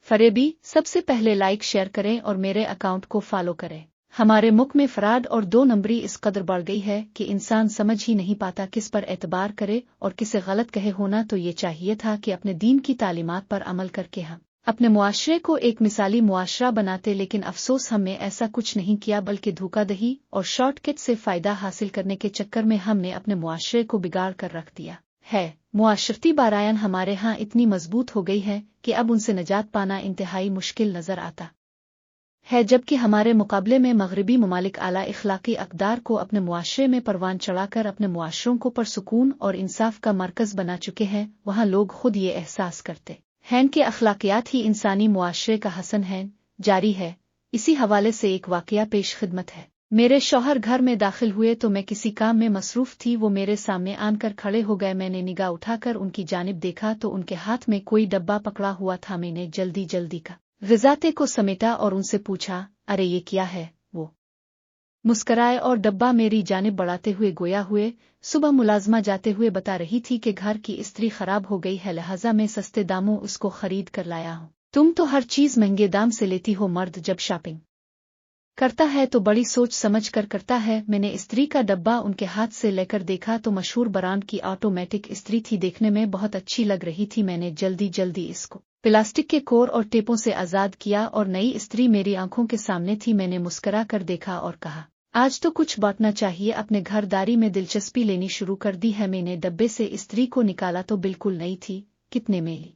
फरेबी, सबसे पहले like share करें और मेरे अकाउंट को फॉलो करें। हमारे मुल्क में फ्रॉड और 2 नंबरी इस कदर बढ़ गई है कि इंसान समझ ही नहीं पाता किस पर एतबार करे और किसे गलत कहे। होना तो ये चाहिए था कि अपने दीन की तालीमात पर अमल करके हम अपने मुआशरे को एक मिसाली मुआशरा बनाते, लेकिन अफसोस हमने ऐसा कुछ नहीं किया, बल्कि धोखाधड़ी और शॉर्टकट से फायदा हासिल करने के चक्कर में हमने अपने मुआशरे को बिगाड़ कर रख दिया है। मुआशरती बारायन हमारे यहाँ इतनी मजबूत हो गई है कि अब उनसे निजात पाना इंतहाई मुश्किल नजर आता है, जबकि हमारे मुकाबले में मगरबी ममालिक आला इखलाकी अक़दार को अपने मुआशरे में परवान चढ़ाकर अपने मुआशरों को परसुकून और इंसाफ का मरकज बना चुके हैं। वहाँ लोग खुद ये एहसास करते हैं कि अखलाकियात ही इंसानी मुआशरे का हसन है जारी है। इसी हवाले से एक वाकया पेश खिदमत है। मेरे शौहर घर में दाखिल हुए तो मैं किसी काम में मसरूफ थी। वो मेरे सामने आकर खड़े हो गए। मैंने निगाह उठाकर उनकी जानिब देखा तो उनके हाथ में कोई डब्बा पकड़ा हुआ था। मैंने जल्दी जल्दी का ग़िज़ाते को समेटा और उनसे पूछा, अरे ये क्या है? वो मुस्कराए और डब्बा मेरी जानिब बढ़ाते हुए गोया हुए सुबह मुलाजमा जाते हुए बता रही थी कि घर की इस्त्री खराब हो गई है, लिहाजा मैं सस्ते दामों उसको खरीद कर लाया हूँ। तुम तो हर चीज महंगे दाम से लेती हो। मर्द जब शॉपिंग करता है तो बड़ी सोच समझ कर करता है। मैंने इस्त्री का डब्बा उनके हाथ से लेकर देखा तो मशहूर ब्रांड की ऑटोमेटिक इस्त्री थी। देखने में बहुत अच्छी लग रही थी। मैंने जल्दी जल्दी इसको प्लास्टिक के कोर और टेपों से आजाद किया और नई इस्त्री मेरी आंखों के सामने थी। मैंने मुस्करा कर देखा और कहा, आज तो कुछ बांटना चाहिए। अपने घरदारी में दिलचस्पी लेनी शुरू कर दी है। मैंने डब्बे से इस्त्री को निकाला तो बिल्कुल नई थी। कितने में ली?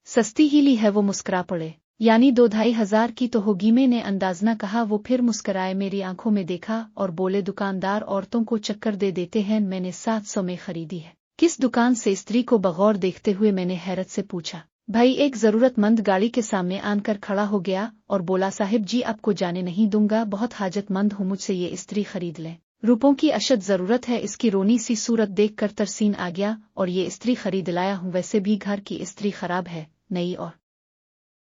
सस्ती ही ली है। वो मुस्करा पड़े। यानी 2-2.5 हजार की तो होगी। मैंने अंदाजना कहा। वो फिर मुस्कराए, मेरी आंखों में देखा और बोले, दुकानदार औरतों को चक्कर दे देते हैं। मैंने 700 में खरीदी है। किस दुकान से? स्त्री को बगौर देखते हुए मैंने हैरत से पूछा। भाई एक जरूरतमंद गाड़ी के सामने आनकर खड़ा हो गया और बोला, साहिब जी आपको जाने नहीं दूंगा, बहुत हाजतमंद हूँ, मुझसे ये स्त्री खरीद लें। रुपयों की अशद जरूरत है। इसकी रोनी सी सूरत देखकर तरसीन आ गया और ये स्त्री खरीद लाया हूँ। वैसे भी घर की स्त्री खराब है, नई और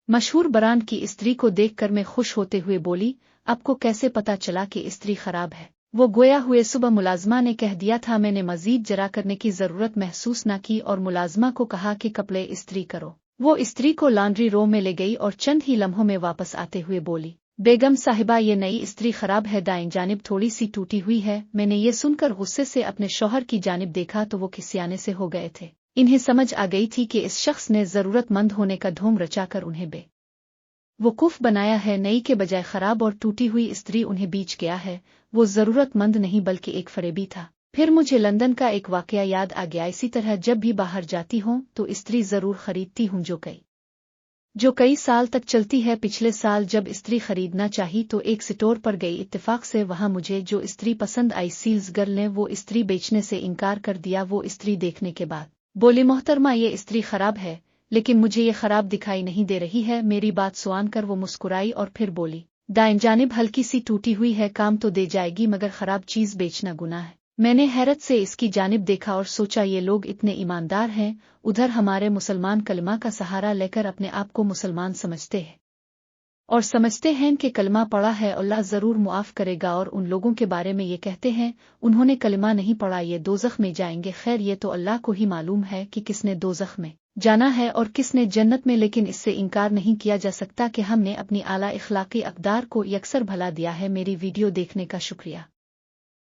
मशहूर ब्रांड की स्त्री को देखकर मैं खुश होते हुए बोली, आपको कैसे पता चला कि स्त्री खराब है? वो गोया हुए सुबह मुलाजमा ने कह दिया था। मैंने मजीद जरा करने की जरूरत महसूस न की और मुलाजमा को कहा कि कपड़े इस्त्री करो। वो स्त्री को लॉन्ड्री रूम में ले गई और चंद ही लम्हों में वापस आते हुए बोली, बेगम साहिबा ये नई स्त्री खराब है, दाएं जानिब थोड़ी सी टूटी हुई है। मैंने ये सुनकर गुस्से से अपने शौहर की जानिब देखा तो वो खिसियाने से हो गए थे। इन्हें समझ आ गई थी कि इस शख्स ने जरूरतमंद होने का ढोंग रचाकर उन्हें बेवकूफ बनाया है। नई के बजाय खराब और टूटी हुई स्त्री उन्हें बीच गया है। वो जरूरतमंद नहीं बल्कि एक फरेबी था। फिर मुझे लंदन का एक वाकया याद आ गया। इसी तरह जब भी बाहर जाती हूँ तो स्त्री जरूर खरीदती हूँ जो कई साल तक चलती है। पिछले साल जब स्त्री खरीदना चाही तो एक स्टोर पर गई। इत्तेफाक से वहां मुझे जो स्त्री पसंद आई, सेल्स गर्ल ने वो स्त्री बेचने से इनकार कर दिया। वो स्त्री देखने के बाद बोली, मोहतरमा ये स्त्री खराब है, लेकिन मुझे ये खराब दिखाई नहीं दे रही है। मेरी बात सुन कर वो मुस्कुराई और फिर बोली, दाएं जानिब हल्की सी टूटी हुई है, काम तो दे जाएगी, मगर खराब चीज बेचना गुनाह है। मैंने हैरत से इसकी जानिब देखा और सोचा, ये लोग इतने ईमानदार हैं। उधर हमारे मुसलमान कलमा का सहारा लेकर अपने आप को मुसलमान समझते हैं और समझते हैं कि कलमा पढ़ा है अल्लाह जरूर मुआफ करेगा, और उन लोगों के बारे में ये कहते हैं उन्होंने कलमा नहीं पढ़ा ये दोज़ख में जाएंगे। खैर ये तो अल्लाह को ही मालूम है कि किसने दोज़ख में जाना है और किसने जन्नत में, लेकिन इससे इनकार नहीं किया जा सकता कि हमने अपनी आला इखलाकी अक़दार को यकसर भला दिया है। मेरी वीडियो देखने का शुक्रिया।